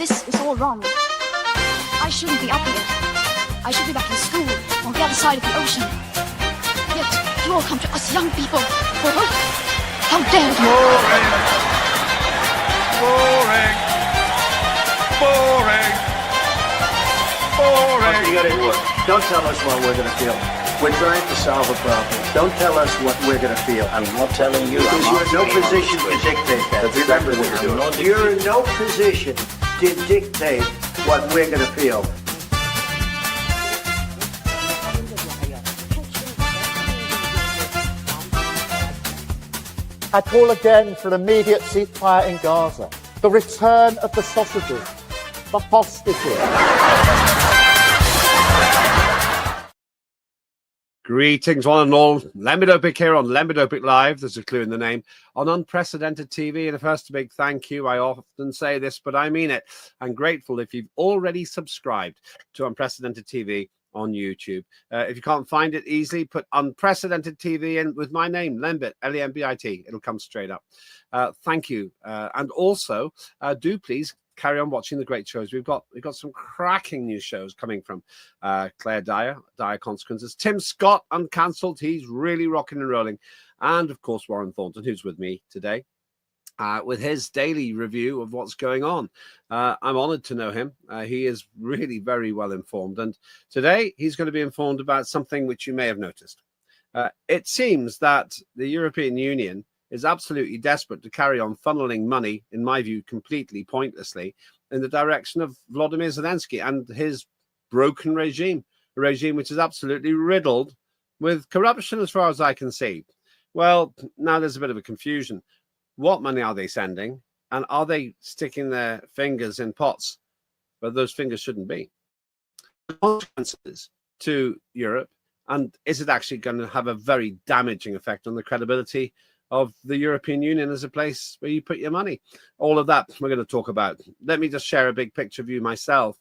This is all wrong. I shouldn't be up here. I should be back in school on the other side of the ocean. Yet you all come to us young people. How dare you! Boring. Boring. Boring. Okay, you got it. Don't tell us what we're going to feel. We're trying to solve a problem. Don't tell us what we're going to feel. I'm not telling you. Because you're in no position to dictate that. Remember what you're doing. You're in no position to dictate what we're going to feel. I call again for an immediate ceasefire in Gaza, the return of the sausages, the hostages. Greetings, one and all. Lembit Öpik here on Lembit Öpik Live. There's a clue in the name. On Unprecedented TV. And first, a big thank you. I often say this, but I mean it. I'm grateful if you've already subscribed to Unprecedented TV on YouTube. If you can't find it easily, put Unprecedented TV in with my name, Lembit, Lembit. It'll come straight up. Thank you. And also, do please carry on watching the great shows. We've got some cracking new shows coming from Claire Dire Consequences, Tim Scott, Uncancelled. He's really rocking and rolling. And, of course, Warren Thornton, who's with me today. With his daily review of what's going on. I'm honored to know him. He is really very well informed. And today he's going to be informed about something which you may have noticed. It seems that the European Union is absolutely desperate to carry on funneling money, in my view, completely pointlessly, in the direction of Vladimir Zelensky and his broken regime, a regime which is absolutely riddled with corruption as far as I can see. Well, now there's a bit of a confusion. What money are they sending? And are they sticking their fingers in pots where those fingers shouldn't be? The consequences to Europe, and is it actually going to have a very damaging effect on the credibility of the European Union as a place where you put your money? All of that we're going to talk about. Let me just share a big picture view myself.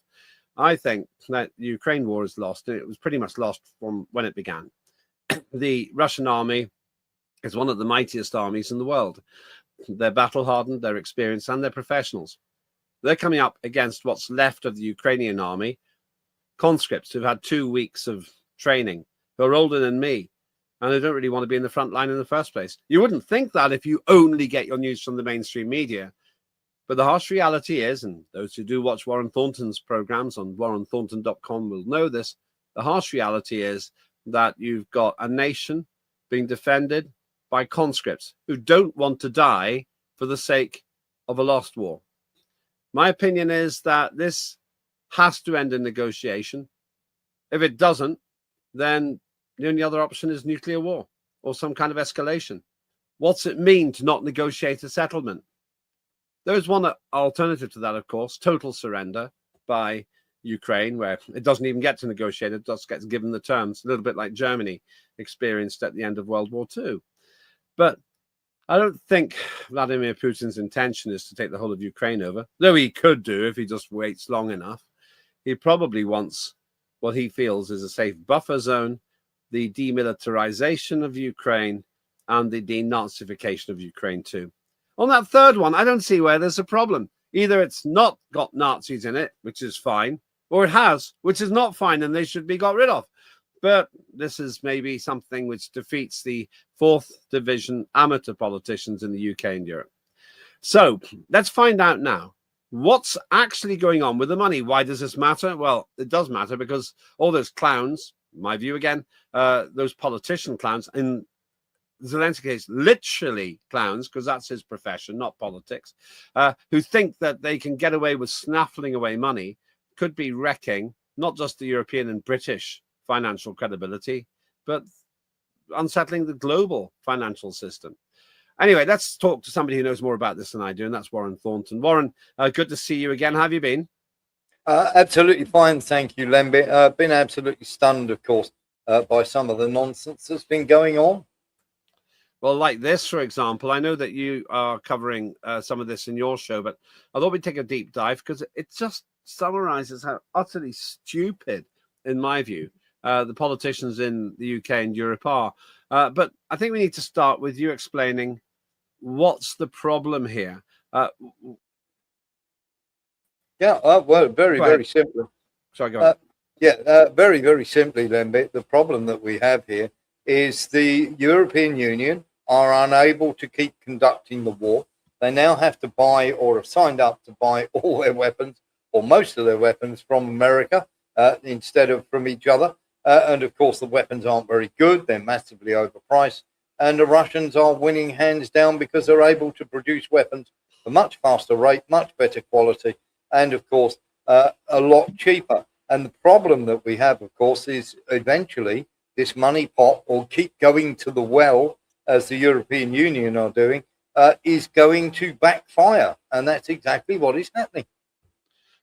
I think that the Ukraine war is lost. It was pretty much lost from when it began. The Russian army is one of the mightiest armies in the world. They're battle-hardened, they're experienced, and they're professionals. They're coming up against what's left of the Ukrainian army, conscripts who've had 2 weeks of training, who are older than me, and they don't really want to be in the front line in the first place. You wouldn't think that if you only get your news from the mainstream media. But the harsh reality is, and those who do watch Warren Thornton's programs on warrenthornton.com will know this, the harsh reality is that you've got a nation being defended by conscripts who don't want to die for the sake of a lost war. My opinion is that this has to end in negotiation. If it doesn't, then the only other option is nuclear war or some kind of escalation. What's it mean to not negotiate a settlement? There is one alternative to that, of course, total surrender by Ukraine, where it doesn't even get to negotiate, it just gets given the terms, a little bit like Germany experienced at the end of World War II. But I don't think Vladimir Putin's intention is to take the whole of Ukraine over, though he could do if he just waits long enough. He probably wants what he feels is a safe buffer zone, the demilitarization of Ukraine, and the denazification of Ukraine too. On that third one, I don't see where there's a problem. Either it's not got Nazis in it, which is fine, or it has, which is not fine, and they should be got rid of. But this is maybe something which defeats the 4th division amateur politicians in the UK and Europe. So let's find out now what's actually going on with the money. Why does this matter? Well, it does matter because all those clowns, my view again, those politician clowns, in Zelensky's case, literally clowns, because that's his profession, not politics, who think that they can get away with snaffling away money, could be wrecking not just the European and British financial credibility, but unsettling the global financial system. Anyway, let's talk to somebody who knows more about this than I do, and that's Warren Thornton. Warren, good to see you again. How have you been? Absolutely fine, thank you, Lembit. Been absolutely stunned, of course, by some of the nonsense that's been going on. Well, like this, for example, I know that you are covering some of this in your show, but I thought we'd take a deep dive because it just summarizes how utterly stupid, in my view, the politicians in the UK and Europe are. But I think we need to start with you explaining what's the problem here. Yeah, well, very, Go ahead. very simply. Sorry, go on. Very, very simply, Lembit, the problem that we have here is the European Union are unable to keep conducting the war. They now have to buy or have signed up to buy all their weapons or most of their weapons from America instead of from each other. And of course, the weapons aren't very good. They're massively overpriced. And the Russians are winning hands down because they're able to produce weapons at a much faster rate, much better quality, and of course, a lot cheaper. And the problem that we have, of course, is eventually this money pot will keep going to the well, as the European Union are doing, is going to backfire. And that's exactly what is happening.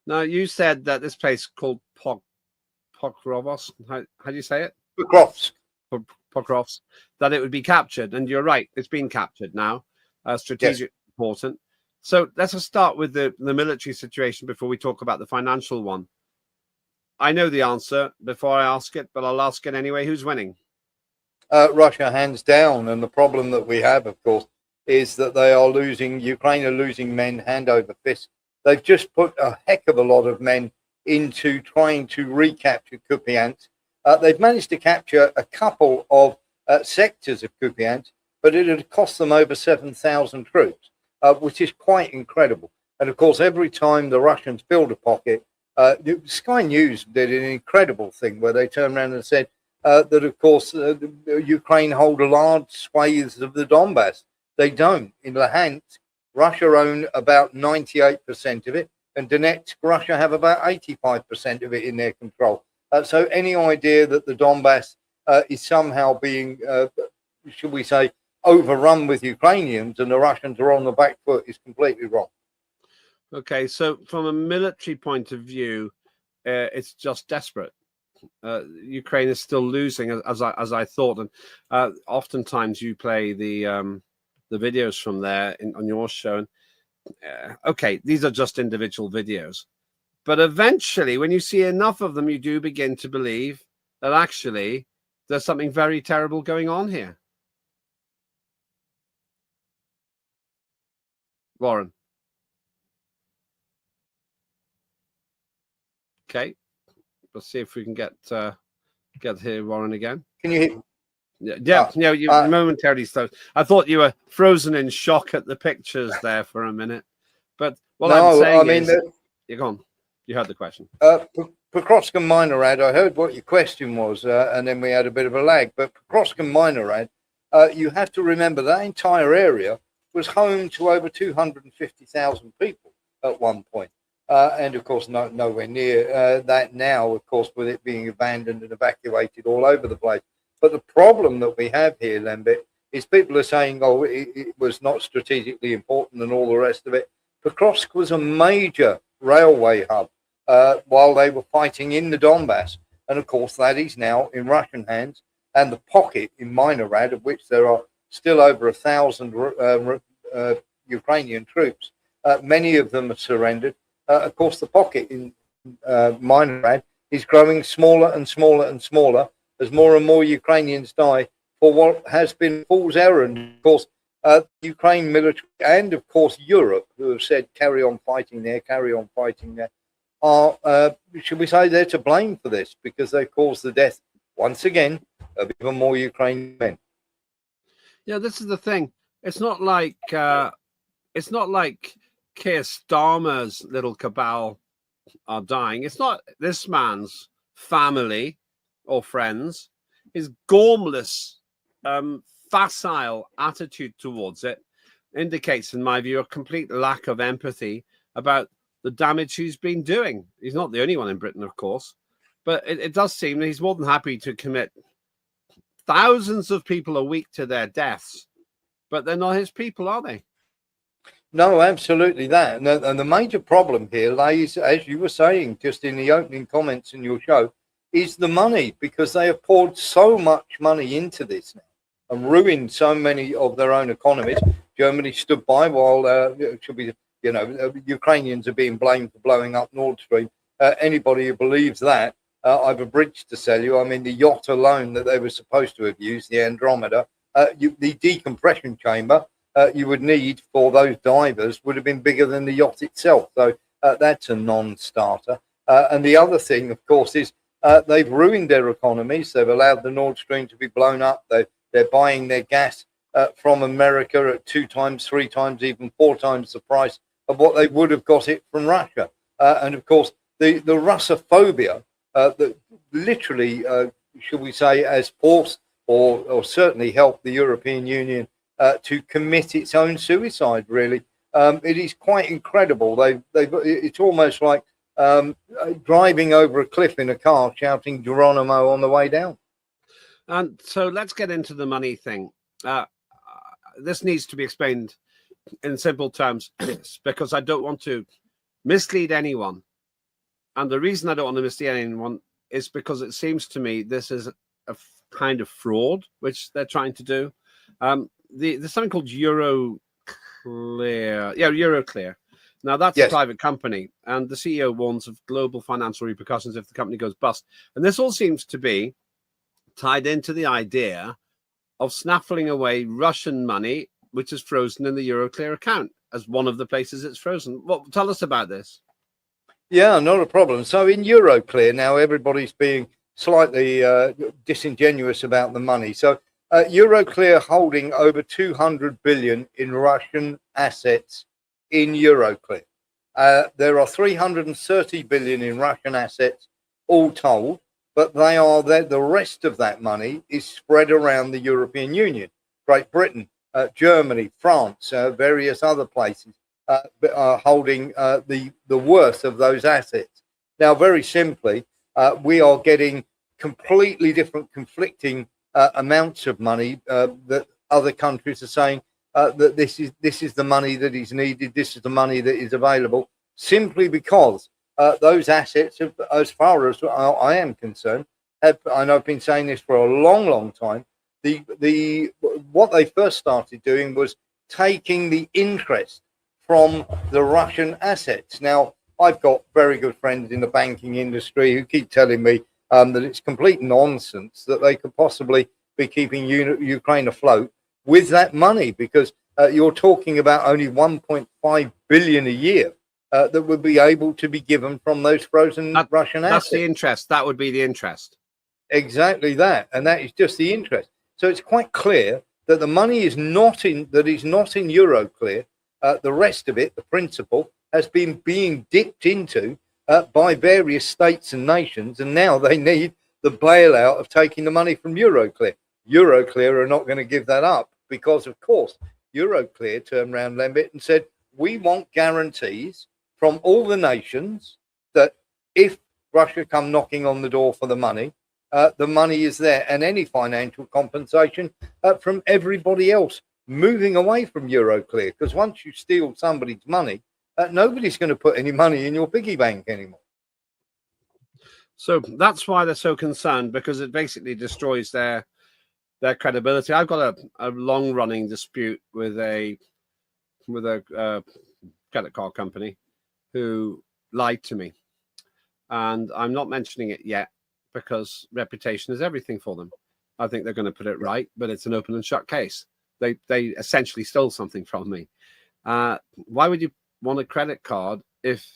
Now, you said that this place called Pokrovsk, how do you say it? Pokrovsk. Pokrovsk, that it would be captured. And you're right, it's been captured now. Strategic, important. So let's just start with the military situation before we talk about the financial one. I know the answer before I ask it, but I'll ask it anyway. Who's winning? Russia, hands down. And the problem that we have, of course, is that they are losing, Ukraine are losing men hand over fist. They've just put a heck of a lot of men into trying to recapture Kupiansk. They've managed to capture a couple of sectors of Kupiansk, but it had cost them over 7,000 troops, which is quite incredible. And of course, every time the Russians build a pocket, Sky News did an incredible thing where they turned around and said that, of course, Ukraine hold a large swathes of the Donbass. They don't. In Luhansk, Russia own about 98% of it, and Donetsk, Russia have about 85% of it in their control. So any idea that the Donbass is somehow being, should we say, overrun with Ukrainians and the Russians are on the back foot is completely wrong. Okay, so from a military point of view, it's just desperate. Ukraine is still losing, as I thought, and oftentimes you play the videos from there on your show. And okay, these are just individual videos, but eventually, when you see enough of them, you do begin to believe that actually there's something very terrible going on here. Warren. Okay, let's see if we can get here, Warren, again. Can you hear? Yeah, you momentarily slow. I thought you were frozen in shock at the pictures there for a minute, but what I'm saying is, you're gone. You heard the question. Pokrovsk and Minorad, I heard what your question was, and then we had a bit of a lag. But Pokrovsk and Minorad, you have to remember that entire area was home to over 250,000 people at one point. And of course, nowhere near that now, of course, with it being abandoned and evacuated all over the place. But the problem that we have here, Lembit, is people are saying, oh, it was not strategically important and all the rest of it. Pokrovsk was a major railway hub while they were fighting in the Donbass. And of course, that is now in Russian hands. And the pocket in Minorad, of which there are still over 1,000 Ukrainian troops, many of them have surrendered. Of course, the pocket in Minorad is growing smaller and smaller and smaller as more and more Ukrainians die for what has been fool's errand. Of course, Ukraine military and, of course, Europe, who have said carry on fighting there, are, should we say, they're to blame for this because they caused the death, once again, of even more Ukrainian men. Yeah, this is the thing. It's not like Keir Starmer's little cabal are dying. It's not this man's family or friends. His gormless, facile attitude towards it indicates, in my view, a complete lack of empathy about the damage he's been doing. He's not the only one in Britain, of course, but it does seem that he's more than happy to commit thousands of people a week to their deaths, but they're not his people, are they? No, absolutely that. And the major problem here lays, as you were saying just in the opening comments in your show, is the money, because they have poured so much money into this now and ruined so many of their own economies. Germany stood by while Ukrainians are being blamed for blowing up Nord Stream. Anybody who believes that, I have a bridge to sell you. I mean, the yacht alone that they were supposed to have used, the Andromeda, the decompression chamber you would need for those divers would have been bigger than the yacht itself. So That's a non-starter. And the other thing, of course, is they've ruined their economies. They've allowed the Nord Stream to be blown up. They're buying their gas from America at 2 times, 3 times, even 4 times the price of what they would have got it from Russia. And of course, the Russophobia that literally, should we say, has forced or certainly helped the European Union to commit its own suicide, really. It is quite incredible. It's almost like driving over a cliff in a car shouting Geronimo on the way down. And so let's get into the money thing. This needs to be explained in simple terms because I don't want to mislead anyone. And the reason I don't want to mislead anyone is because it seems to me this is a kind of fraud, which they're trying to do. There's something called Euroclear. Yeah, Euroclear. Now, that's a private company, and the CEO warns of global financial repercussions if the company goes bust. And this all seems to be tied into the idea of snaffling away Russian money, which is frozen in the Euroclear account as one of the places it's frozen. Well, tell us about this. Yeah, not a problem. So in Euroclear now, everybody's being slightly disingenuous about the money. So Euroclear holding over 200 billion in Russian assets in Euroclear. There are 330 billion in Russian assets all told, but they are there. The rest of that money is spread around the European Union, Great Britain, Germany, France, various other places are holding the worth of those assets. Now, very simply, we are getting completely different conflicting amounts of money that other countries are saying that this is the money that is needed, this is the money that is available, simply because those assets, as far as I am concerned, and I've been saying this for a long, long time, what they first started doing was taking the interest from the Russian assets. Now, I've got very good friends in the banking industry who keep telling me that it's complete nonsense that they could possibly be keeping Ukraine afloat with that money, because you're talking about only 1.5 billion a year that would be able to be given from those frozen Russian assets. That's the interest. That would be the interest. Exactly that, and that is just the interest. So it's quite clear that the money is not in Euroclear. The rest of it, the principal, has been being dipped into by various states and nations, and now they need the bailout of taking the money from Euroclear. Euroclear are not going to give that up because, of course, Euroclear turned around, Lembit, and said, we want guarantees from all the nations that if Russia come knocking on the door for the money is there, and any financial compensation from everybody else moving away from Euroclear, because once you steal somebody's money, nobody's going to put any money in your piggy bank anymore. So that's why they're so concerned, because it basically destroys their credibility. I've got a long-running dispute with a credit card company who lied to me, and I'm not mentioning it yet because reputation is everything for them. I think they're going to put it right, but it's an open and shut case. They essentially stole something from me. Why would you want a credit card if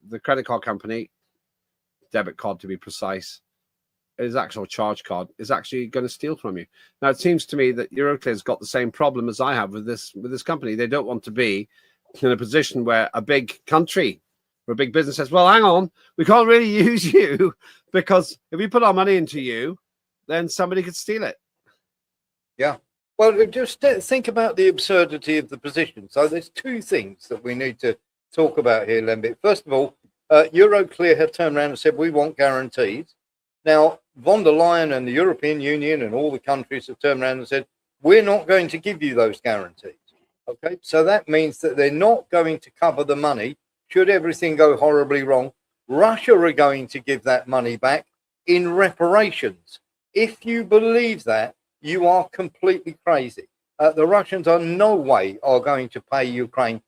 the credit card company, debit card to be precise, his actual charge card is actually going to steal from you? Now, it seems to me that Euroclear's got the same problem as I have with this company. They don't want to be in a position where a big country or a big business says, well, hang on, we can't really use you because if we put our money into you, then somebody could steal it. Yeah. Well, just think about the absurdity of the position. So there's two things that we need to talk about here, Lembit. First of all, Euroclear have turned around and said, we want guarantees. Now, von der Leyen and the European Union and all the countries have turned around and said, we're not going to give you those guarantees. Okay, so that means that they're not going to cover the money should everything go horribly wrong. Russia are going to give that money back in reparations. If you believe that, you are completely crazy. The Russians are no way are going to pay Ukraine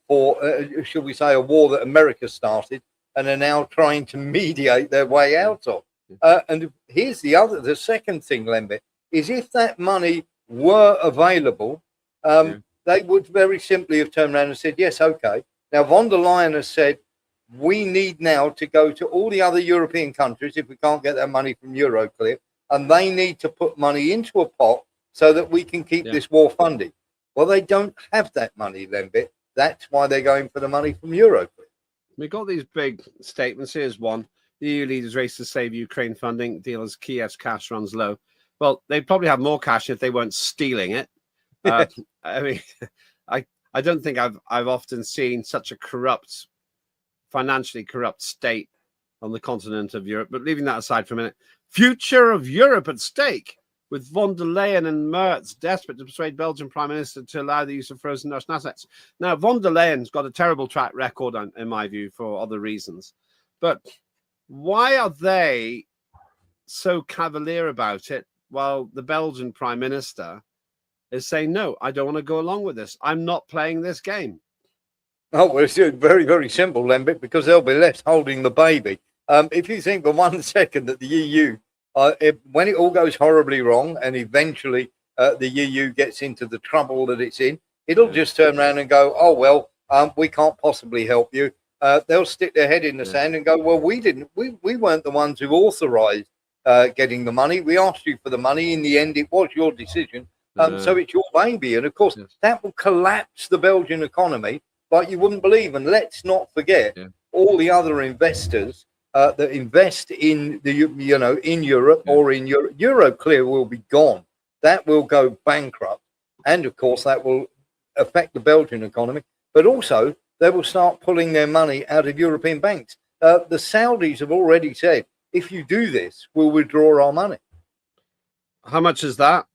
for, should we say, a war that America started and are now trying to mediate their way out of. And here's the second thing, Lembit, is if that money were available, they would very simply have turned around and said, yes, okay, Now, von der Leyen has said, we need now to go to all the other European countries if we can't get that money from Euroclear, and they need to put money into a pot so that we can keep this war funded. Well, they don't have that money, Lembit. That's why they're going for the money from Euroclear. We got these big statements. Here's one. The EU leaders race to save Ukraine funding. Deal as Kiev's cash runs low. Well, they'd probably have more cash if they weren't stealing it. I mean, I don't think I've often seen such a corrupt, financially corrupt state on the continent of Europe. But leaving that aside for a minute, future of Europe at stake, with von der Leyen and Merz desperate to persuade Belgian Prime Minister to allow the use of frozen Russian assets. Now, von der Leyen's got a terrible track record, in my view, for other reasons. But why are they so cavalier about it while the Belgian Prime Minister is saying, no, I don't want to go along with this. I'm not playing this game. Oh, well, it's very, very simple, Lembit, because they'll be left holding the baby. If you think for 1 second that the EU, when it all goes horribly wrong and eventually the EU gets into the trouble that it's in, it'll just turn around and go, oh, well, we can't possibly help you. They'll stick their head in the sand and go, well, we weren't the ones who authorized getting the money. We asked you for the money. In the end, it was your decision. So it's your baby. And of course, that will collapse the Belgian economy like you wouldn't believe. And let's not forget all the other investors that invest in in Europe or in Europe. Euroclear will be gone. That will go bankrupt. And of course, that will affect the Belgian economy. But also, they will start pulling their money out of European banks. The Saudis have already said, if you do this, we'll withdraw our money. How much is that?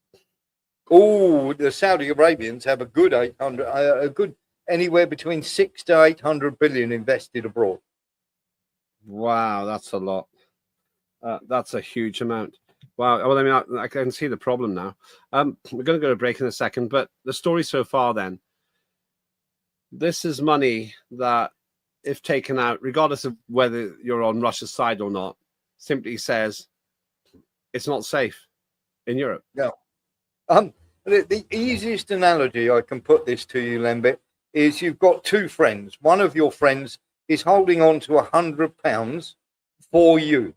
Oh, the Saudi Arabians have a good anywhere between 6 to 800 billion invested abroad. Wow, that's a lot. That's a huge amount. Wow. Well, I mean, I can see the problem now. We're going to go to break in a second, but the story so far then, this is money that, if taken out, regardless of whether you're on Russia's side or not, simply says it's not safe in Europe. No. The easiest analogy I can put this to you, Lembit, is you've got two friends. One of your friends is holding on to £100 for you.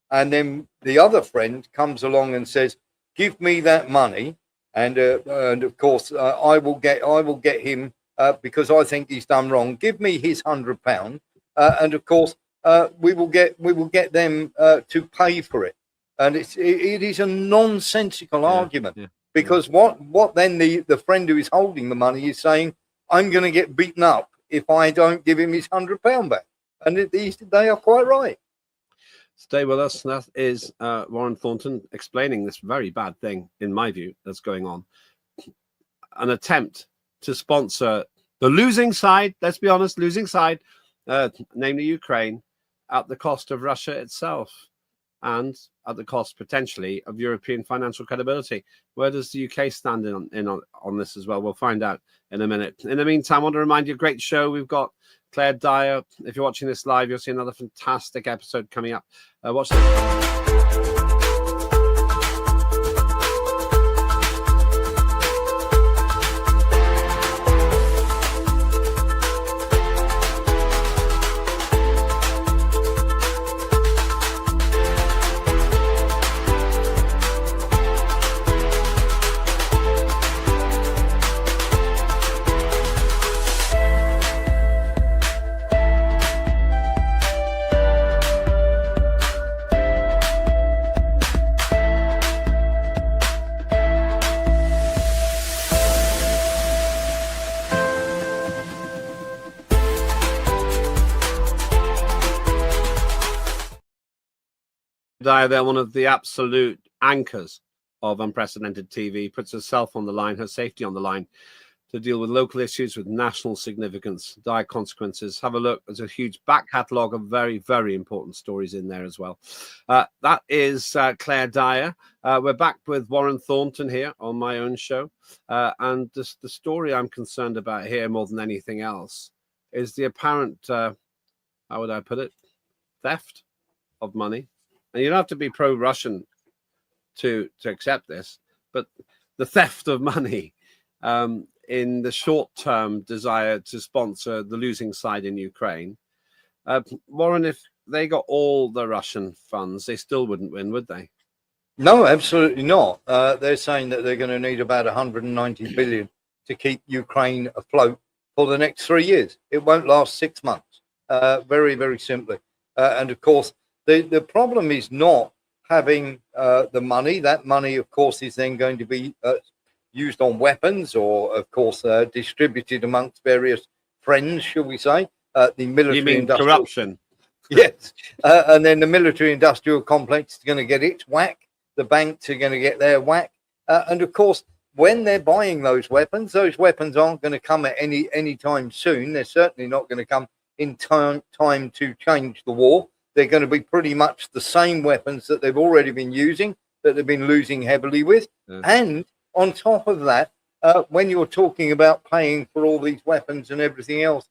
And then the other friend comes along and says, give me that money. And of course, I will get him because I think he's done wrong. Give me his £100. And of course, we will get them to pay for it. And it is a nonsensical argument. Yeah. Because what then the friend who is holding the money is saying, I'm going to get beaten up if I don't give him his £100 back. And they are quite right. Stay with us. That is Warren Thornton explaining this very bad thing, in my view, that's going on. An attempt to sponsor the losing side, let's be honest, losing side, namely Ukraine, at the cost of Russia itself. And at the cost, potentially, of European financial credibility. Where does the UK stand on this as well? We'll find out in a minute. In the meantime, I want to remind you, great show. We've got Claire Dyer. If you're watching this live, you'll see another fantastic episode coming up. Watch this. Dyer, they're one of the absolute anchors of unprecedented TV, puts herself on the line, her safety on the line, to deal with local issues with national significance, dire consequences. Have a look. There's a huge back catalogue of very, very important stories in there as well. That is Claire Dyer. We're back with Warren Thornton here on my own show. And the story I'm concerned about here more than anything else is the apparent, how would I put it, theft of money. And you don't have to be pro-Russian to accept this, but the theft of money in the short-term desire to sponsor the losing side in Ukraine. Warren, if they got all the Russian funds, they still wouldn't win, would they? No, absolutely not. They're saying that they're going to need about 190 billion to keep Ukraine afloat for the next 3 years. It won't last 6 months. Very, very simply. And of course, the problem is not having the money. That money, of course, is then going to be used on weapons, or, of course, distributed amongst various friends, shall we say. The military, you mean industrial corruption? Yes, and then the military-industrial complex is going to get its whack. The banks are going to get their whack, and of course, when they're buying those weapons aren't going to come at any time soon. They're certainly not going to come in time to change the war. They're going to be pretty much the same weapons that they've already been using, that they've been losing heavily with. And on top of that, when you're talking about paying for all these weapons and everything else,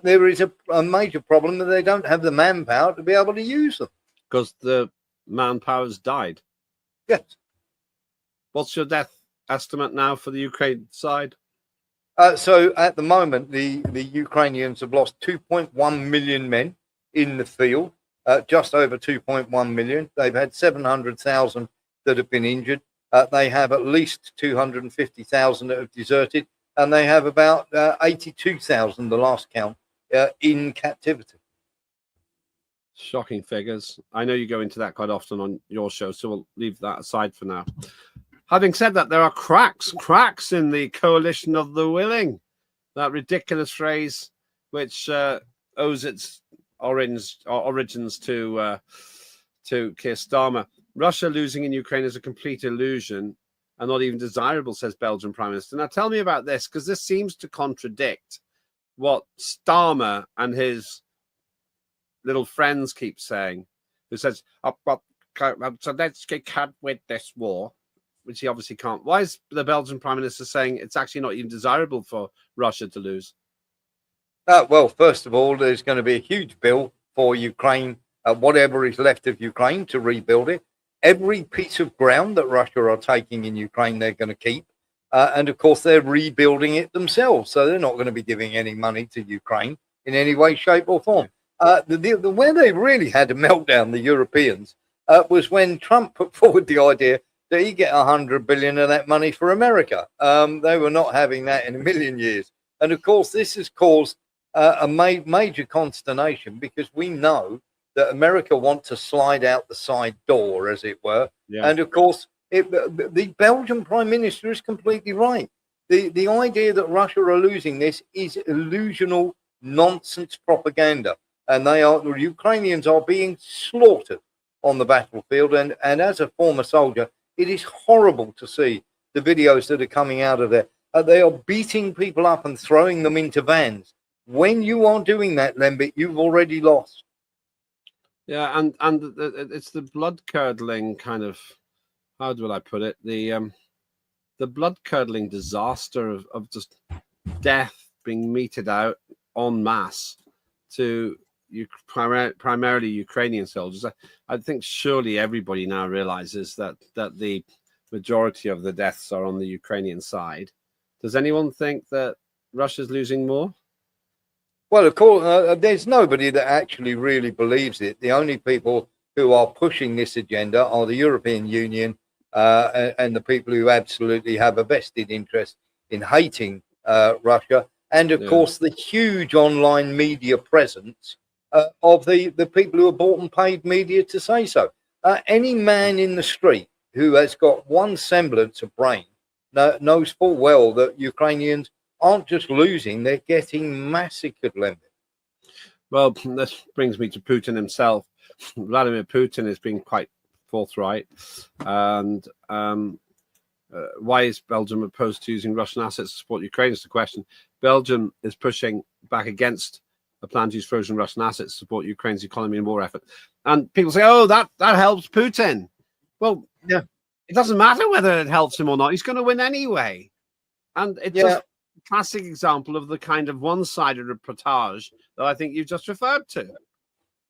there is a major problem that they don't have the manpower to be able to use them. Because the manpower's died. Yes. What's your death estimate now for the Ukraine side? So at the moment, the Ukrainians have lost 2.1 million men in the field, just over 2.1 million. They've had 700,000 that have been injured. They have at least 250,000 that have deserted, and they have about 82,000, the last count, in captivity. Shocking figures. I know you go into that quite often on your show, so we'll leave that aside for now. Having said that, there are cracks in the coalition of the willing. That ridiculous phrase, which owes its origins to Keir Starmer. Russia losing in Ukraine is a complete illusion and not even desirable, says Belgian Prime Minister. Now, tell me about this, because this seems to contradict what Starmer and his little friends keep saying, who says, Zelensky can't win this war, which he obviously can't. Why is the Belgian Prime Minister saying it's actually not even desirable for Russia to lose? Well, first of all, there's going to be a huge bill for Ukraine, whatever is left of Ukraine, to rebuild it. Every piece of ground that Russia are taking in Ukraine, they're going to keep. And of course, they're rebuilding it themselves. So they're not going to be giving any money to Ukraine in any way, shape or form. Where they really had a meltdown, the Europeans, was when Trump put forward the idea that he get 100 billion of that money for America. They were not having that in a million years. And of course, this has caused a major consternation, because we know that America wants to slide out the side door, as it were. Yeah. And of course, the Belgian Prime Minister is completely right. The idea that Russia are losing this is illusional nonsense propaganda. And the Ukrainians are being slaughtered on the battlefield. And as a former soldier, it is horrible to see the videos that are coming out of there. They are beating people up and throwing them into vans. When you are doing that, Lembit, you've already lost. Yeah, and it's the blood-curdling kind of, how do I put it? The blood-curdling disaster of just death being meted out en masse to primarily Ukrainian soldiers. I think surely everybody now realizes that the majority of the deaths are on the Ukrainian side. Does anyone think that Russia's losing more? Well, of course, there's nobody that actually really believes it. The only people who are pushing this agenda are the European Union and the people who absolutely have a vested interest in hating Russia. And, of course, the huge online media presence of the people who are bought and paid media to say so. Any man in the street who has got one semblance of brain knows full well that Ukrainians aren't just losing, they're getting massacred, Lembit. Well, this brings me to Putin himself. Vladimir Putin has been quite forthright. And why is Belgium opposed to using Russian assets to support Ukraine is the question. Belgium is pushing back against a plan to use frozen Russian assets to support Ukraine's economy and war effort. And people say, oh, that helps Putin. Well, yeah, it doesn't matter whether it helps him or not. He's going to win anyway. And it's just a classic example of the kind of one-sided reportage that I think you've just referred to.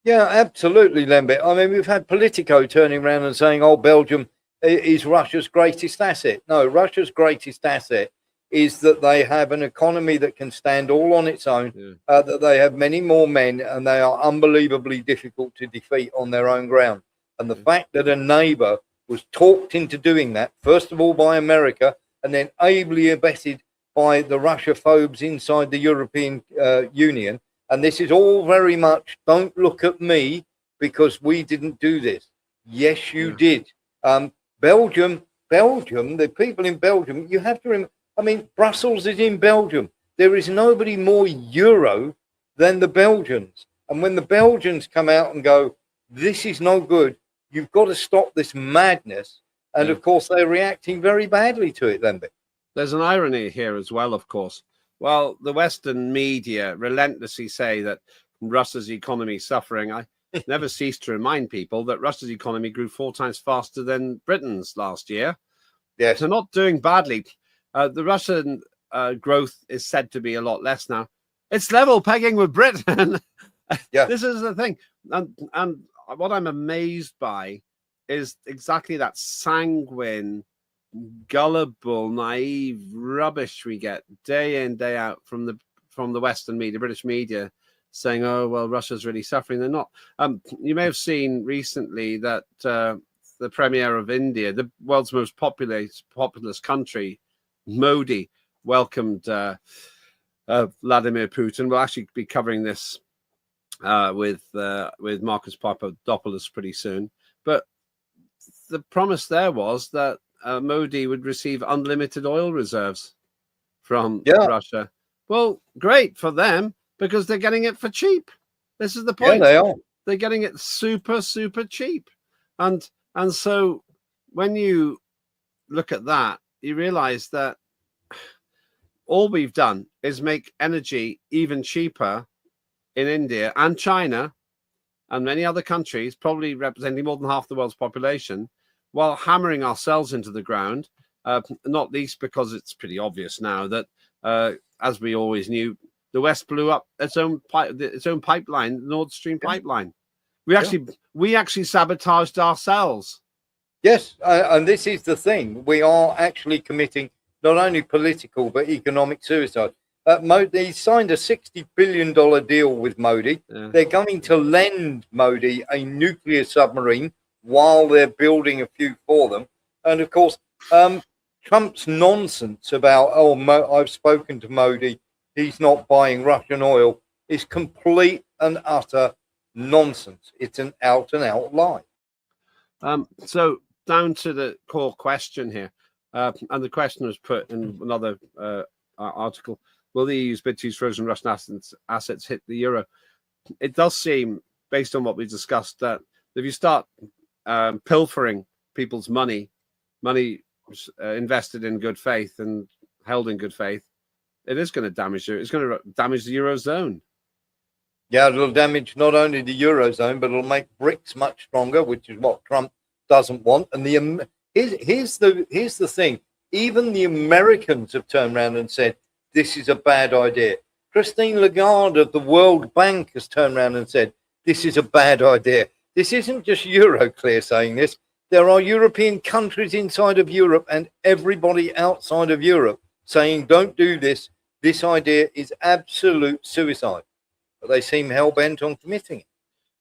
Yeah, absolutely, Lembit. I mean, we've had Politico turning around and saying, oh, Belgium is Russia's greatest asset. No, Russia's greatest asset is that they have an economy that can stand all on its own, that they have many more men, and they are unbelievably difficult to defeat on their own ground. And the fact that a neighbor was talked into doing that, first of all by America, and then ably abetted by the Russia-phobes inside the European Union. And this is all very much, don't look at me because we didn't do this. Yes, you did. Belgium, the people in Belgium, you have to remember, I mean, Brussels is in Belgium. There is nobody more Euro than the Belgians. And when the Belgians come out and go, this is no good, you've got to stop this madness. And of course, they're reacting very badly to it, Lembit. There's an irony here as well, of course. Well, the Western media relentlessly say that Russia's economy is suffering. I never cease to remind people that Russia's economy grew 4 times faster than Britain's last year. Yes. They're not doing badly. The Russian growth is said to be a lot less now. It's level pegging with Britain. This is the thing. And what I'm amazed by is exactly that sanguine, gullible, naive rubbish we get day in, day out from the Western media, British media, saying, oh, well, Russia's really suffering. They're not. You may have seen recently that the Premier of India, the world's most populous country, Modi, welcomed Vladimir Putin. We'll actually be covering this with Marcus Papadopoulos pretty soon. But the promise there was that Modi would receive unlimited oil reserves from Russia. Well, great for them because they're getting it for cheap. This is the point. Yeah, they are. They're getting it super, super cheap. And so when you look at that, you realize that all we've done is make energy even cheaper in India and China and many other countries, probably representing more than half the world's population, while hammering ourselves into the ground, not least because it's pretty obvious now that, as we always knew, the West blew up its own pipeline, the Nord Stream pipeline. We actually sabotaged ourselves. Yes, and this is the thing. We are actually committing not only political but economic suicide. Modi signed a $60 billion deal with Modi. They're going to lend Modi a nuclear submarine while they're building a few for them. And of course, Trump's nonsense about, I've spoken to Modi, he's not buying Russian oil, is complete and utter nonsense. It's an out and out lie. So down to the core question here, and the question was put in another article: will the EU's bid to use frozen Russian assets hit the euro? It does seem, based on what we discussed, that if you start pilfering people's money invested in good faith and held in good faith, it is going to damage you. It's going to damage the Eurozone. Yeah, it'll damage not only the Eurozone, but it'll make BRICS much stronger, which is what Trump doesn't want. And here's the thing. Even the Americans have turned around and said, this is a bad idea. Christine Lagarde of the World Bank has turned around and said, this is a bad idea. This isn't just Euroclear saying this. There are European countries inside of Europe and everybody outside of Europe saying, don't do this. This idea is absolute suicide. But they seem hell-bent on committing it.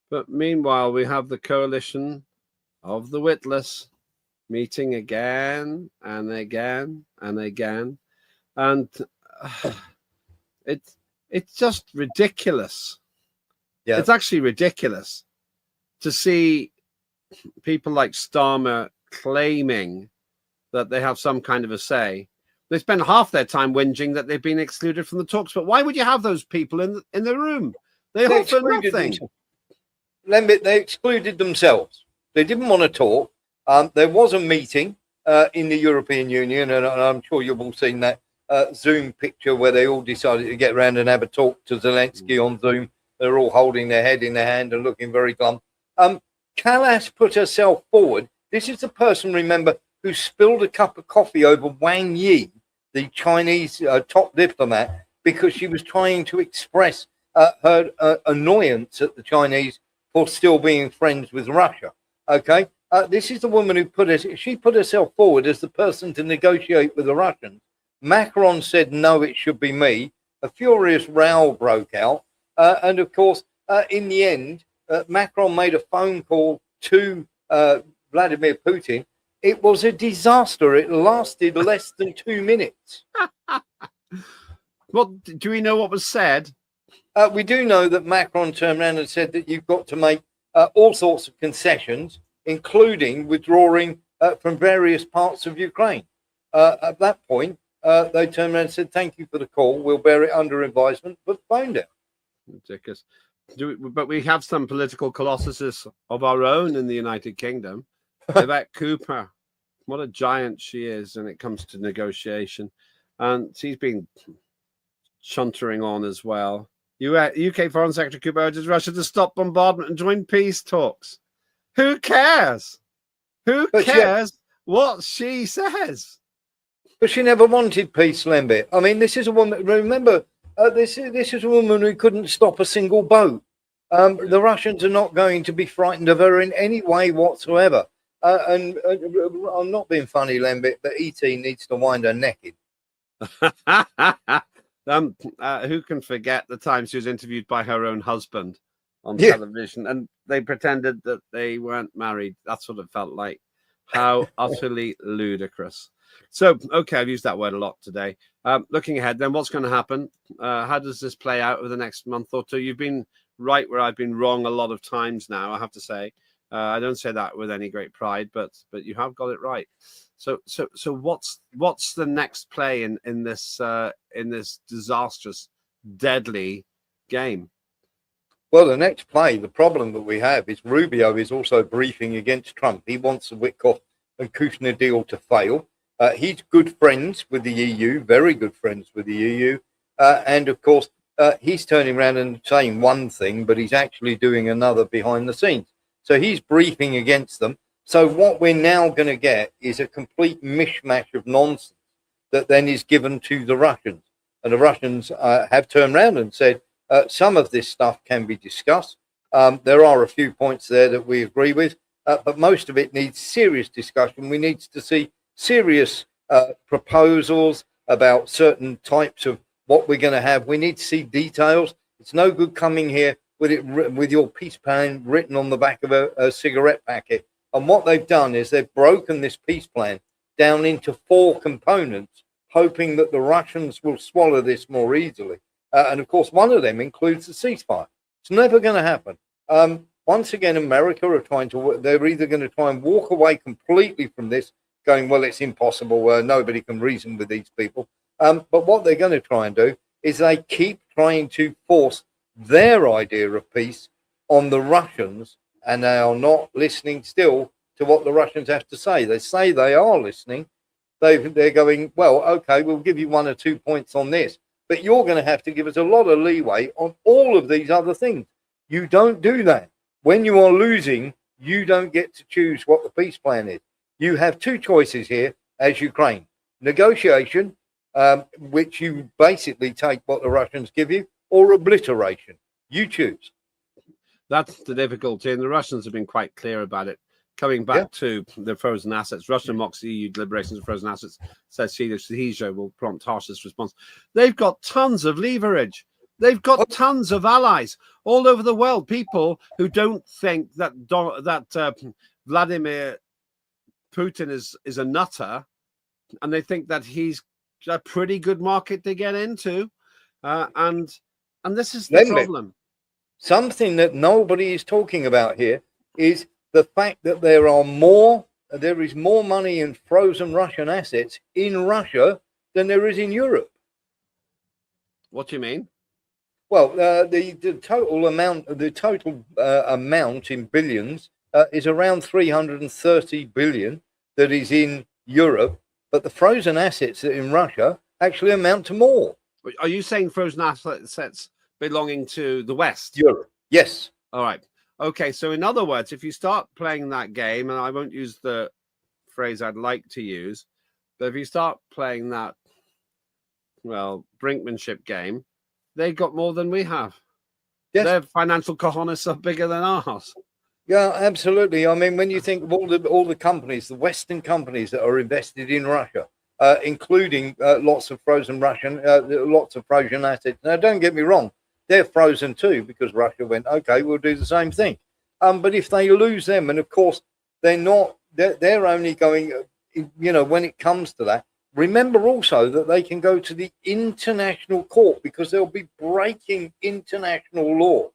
But meanwhile, we have the coalition of the witless meeting again and again and again. And it's just ridiculous. Yeah. It's actually ridiculous to see people like Starmer claiming that they have some kind of a say. They spend half their time whinging that they've been excluded from the talks. But why would you have those people in the room? They offer nothing. Lembit, they excluded themselves. They didn't want to talk. There was a meeting in the European Union, and I'm sure you've all seen that Zoom picture where they all decided to get around and have a talk to Zelensky on Zoom. They're all holding their head in their hand and looking very glum. Callas put herself forward. This is the person, remember, who spilled a cup of coffee over Wang Yi, the Chinese top diplomat, because she was trying to express her annoyance at the Chinese for still being friends with Russia. Okay, this is the woman who put herself forward as the person to negotiate with the Russians Macron said, no, it should be me. A furious row broke out. And of course, in the end, Macron made a phone call to Vladimir Putin. It was a disaster. It lasted less than 2 minutes. What do we know what was said? We do know that Macron turned around and said that you've got to make all sorts of concessions, including withdrawing from various parts of Ukraine. At that point, they turned around and said, thank you for the call. We'll bear it under advisement, but phone down. Ridiculous. But we have some political colossuses of our own in the United Kingdom. Yvette Cooper, what a giant she is when it comes to negotiation. And she's been chuntering on as well. UK Foreign Secretary Cooper urges Russia to stop bombardment and join peace talks. Who cares? Who cares what she says? But she never wanted peace, Lembit. I mean, this is a woman, remember, this is a woman who couldn't stop a single boat. The Russians are not going to be frightened of her in any way whatsoever. And I'm not being funny, Lembit, but ET needs to wind her naked. Who can forget the time she was interviewed by her own husband on television and they pretended that they weren't married? That's what it felt like. How utterly ludicrous. So, okay, I've used that word a lot today. Looking ahead, then, what's going to happen? How does this play out over the next month or two? You've been right where I've been wrong a lot of times now, I have to say. I don't say that with any great pride, but you have got it right. So what's the next play in this disastrous, deadly game? Well, the next play, the problem that we have is Rubio is also briefing against Trump. He wants the Witkoff and Kushner deal to fail. He's good friends with the EU, very good friends with the EU. And of course, he's turning around and saying one thing, but he's actually doing another behind the scenes. So he's briefing against them. So what we're now going to get is a complete mishmash of nonsense that then is given to the Russians. And the Russians have turned around and said, some of this stuff can be discussed. There are a few points there that we agree with, but most of it needs serious discussion. We need to see serious proposals about certain types of what we're going to have. We need to see details. It's no good coming here with your peace plan written on the back of a cigarette packet. And what they've done is they've broken this peace plan down into 4 components, hoping that the Russians will swallow this more easily. And of course, one of them includes the ceasefire. It's never going to happen. Once again, America are they're either going to try and walk away completely from this, going, well, it's impossible. Nobody can reason with these people. But what they're going to try and do is they keep trying to force their idea of peace on the Russians, and they are not listening still to what the Russians have to say. They say they are listening. They're going, well, okay, we'll give you 1 or 2 points on this, but you're going to have to give us a lot of leeway on all of these other things. You don't do that. When you are losing, you don't get to choose what the peace plan is. You have 2 choices here as Ukraine. Negotiation, which you basically take what the Russians give you, or obliteration. You choose. That's the difficulty, and the Russians have been quite clear about it. Coming back to the frozen assets, Russia mocks EU deliberations of frozen assets, says Syrizza will prompt harshest response. They've got tons of leverage. They've got tons of allies all over the world. People who don't think that Vladimir Putin is a nutter, and they think that he's a pretty good market to get into, and this is the problem. Something that nobody is talking about here is the fact that there is more money in frozen Russian assets in Russia than there is in Europe. What do you mean? Well, the total amount in billions is around 330 billion that is in Europe, but the frozen assets in Russia actually amount to more. Are you saying frozen assets belonging to the West? Europe. Yes. All right. Okay. So in other words, if you start playing that game, and I won't use the phrase I'd like to use, but if you start playing that, well, brinkmanship game, they've got more than we have. Yes. Their financial cojones are bigger than ours. Yeah, absolutely. I mean, when you think of all the companies, the Western companies that are invested in Russia, including lots of frozen assets. Now, don't get me wrong, they're frozen too because Russia went, okay, we'll do the same thing. But if they lose them, and of course they're only going, when it comes to that. Remember also that they can go to the international court because they'll be breaking international law.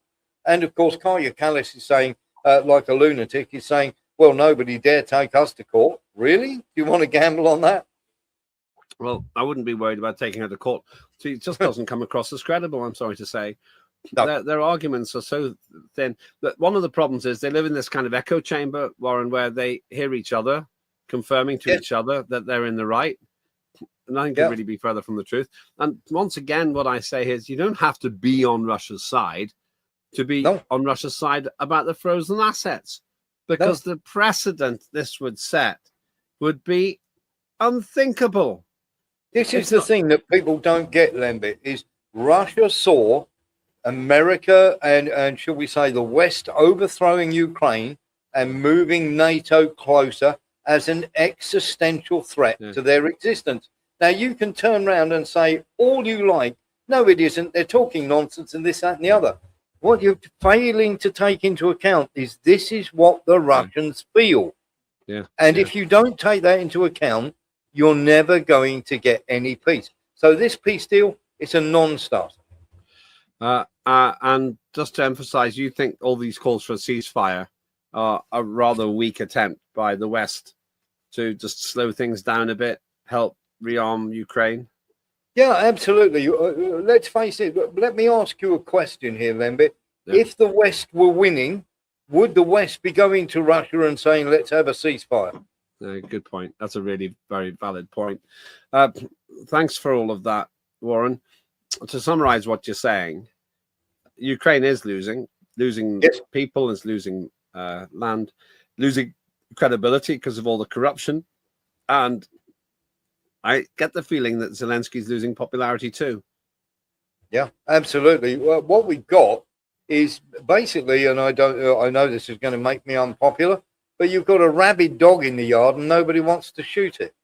And of course, Kaya Kallis is saying, like a lunatic, is saying, well, nobody dare take us to court. Really? Do you want to gamble on that? Well, I wouldn't be worried about taking her to court. It just doesn't come across as credible, I'm sorry to say. No. Their arguments are so thin. That one of the problems is they live in this kind of echo chamber, Warren, where they hear each other confirming to each other that they're in the right. Nothing could really be further from the truth. And once again, what I say is you don't have to be on Russia's side to be on Russia's side about the frozen assets, because the precedent this would set would be unthinkable. This is the thing that people don't get, Lembit, is Russia saw America and shall we say the West overthrowing Ukraine and moving NATO closer as an existential threat to their existence. Now, you can turn around and say all you like. No, it isn't. They're talking nonsense and this, that, and the other. What you're failing to take into account is this is what the Russians feel. And if you don't take that into account, you're never going to get any peace. So this peace deal, it's a non-starter. And just to emphasize, you think all these calls for a ceasefire are a rather weak attempt by the West to just slow things down a bit, help rearm Ukraine? Yeah, absolutely. Let's face it. Let me ask you a question here, Lembit. If the West were winning, would the West be going to Russia and saying, let's have a ceasefire? Good point. That's a really very valid point. Thanks for all of that, Warren. To summarize what you're saying, Ukraine is losing people, is losing land, losing credibility because of all the corruption. And I get the feeling that Zelensky's losing popularity too. Yeah, absolutely. Well, what we've got is basically, and I know this is going to make me unpopular, but you've got a rabid dog in the yard and nobody wants to shoot it.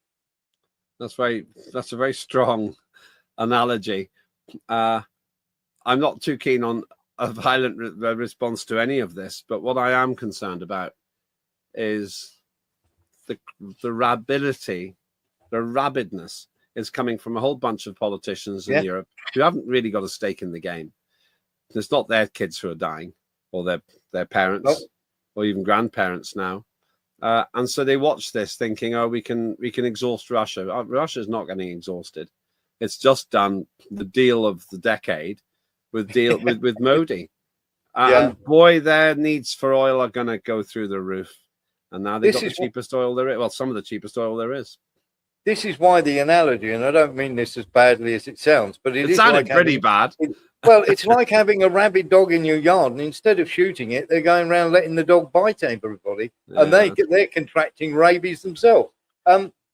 That's a very strong analogy. I'm not too keen on a violent response to any of this, but what I am concerned about is the rabidness is coming from a whole bunch of politicians in Europe who haven't really got a stake in the game. It's not their kids who are dying, or their parents, or even grandparents now. And so they watch this thinking, oh, we can exhaust Russia. Russia's not getting exhausted. It's just done the deal of the decade with Modi. And boy, their needs for oil are going to go through the roof. And now they've got the cheapest oil there is. Well, some of the cheapest oil there is. This is why the analogy, and I don't mean this as badly as it sounds, but it sounded like pretty bad. Well, it's like having a rabid dog in your yard, and instead of shooting it, they're going around letting the dog bite everybody, and they're contracting rabies themselves.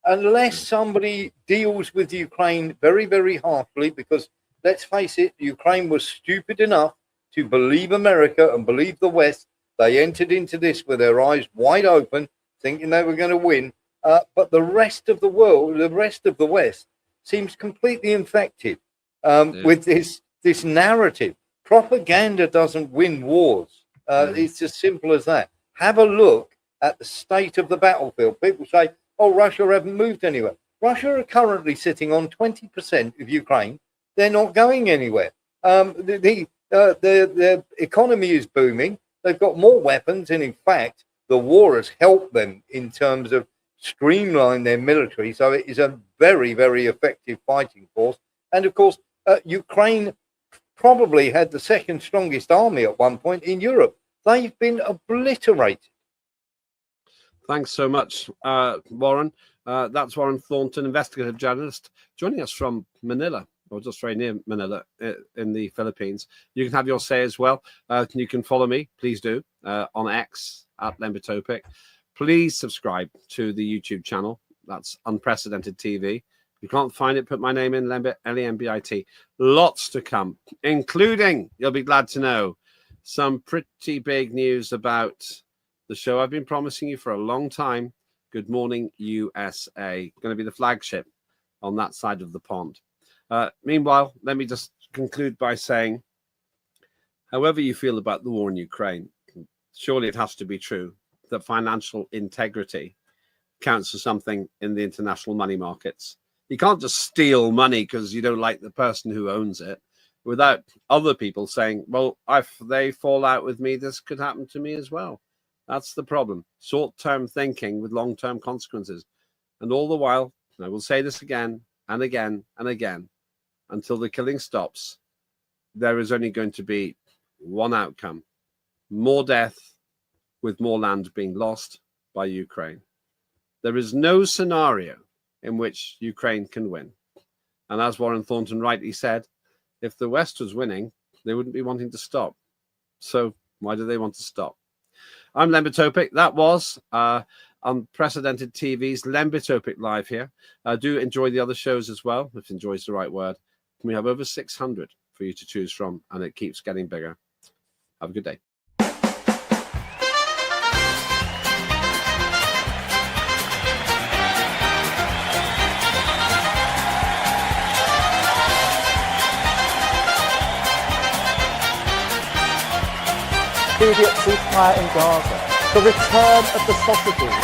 Unless somebody deals with Ukraine very, very harshly, because let's face it, Ukraine was stupid enough to believe America and believe the West. They entered into this with their eyes wide open, thinking they were going to win. But the rest of the world, the rest of the West, seems completely infected with this narrative. Propaganda doesn't win wars. It's as simple as that. Have a look at the state of the battlefield. People say, oh, Russia haven't moved anywhere. Russia are currently sitting on 20% of Ukraine. They're not going anywhere. The economy is booming. They've got more weapons. And in fact, the war has helped them in terms of streamline their military. So it is a very, very effective fighting force. And of course, Ukraine probably had the second strongest army at one point in Europe. They've been obliterated. Thanks so much, Warren. That's Warren Thornton, investigative journalist, joining us from Manila, or just very near Manila in the Philippines. You can have your say as well. You can follow me, please do, on X at Lembit Öpik. Please subscribe to the YouTube channel. That's Unprecedented TV. If you can't find it, put my name in, Lembit, Lembit. Lots to come, including, you'll be glad to know, some pretty big news about the show I've been promising you for a long time. Good Morning USA. Going to be the flagship on that side of the pond. Meanwhile, let me just conclude by saying, however you feel about the war in Ukraine, surely it has to be true that financial integrity counts for something in the international money markets. You can't just steal money because you don't like the person who owns it without other people saying, well, if they fall out with me, this could happen to me as well. That's the problem. Short-term thinking with long-term consequences. And all the while, I will say this again and again and again, until the killing stops, there is only going to be one outcome: more death, with more land being lost by Ukraine. There is no scenario in which Ukraine can win. And as Warren Thornton rightly said, if the West was winning, they wouldn't be wanting to stop. So why do they want to stop? I'm Lembit Öpik. That was Unprecedented TV's Lembit Öpik Live here. Do enjoy the other shows as well, if enjoy is the right word. We have over 600 for you to choose from, and it keeps getting bigger. Have a good day. Immediate ceasefire in Gaza. The return of the sausages.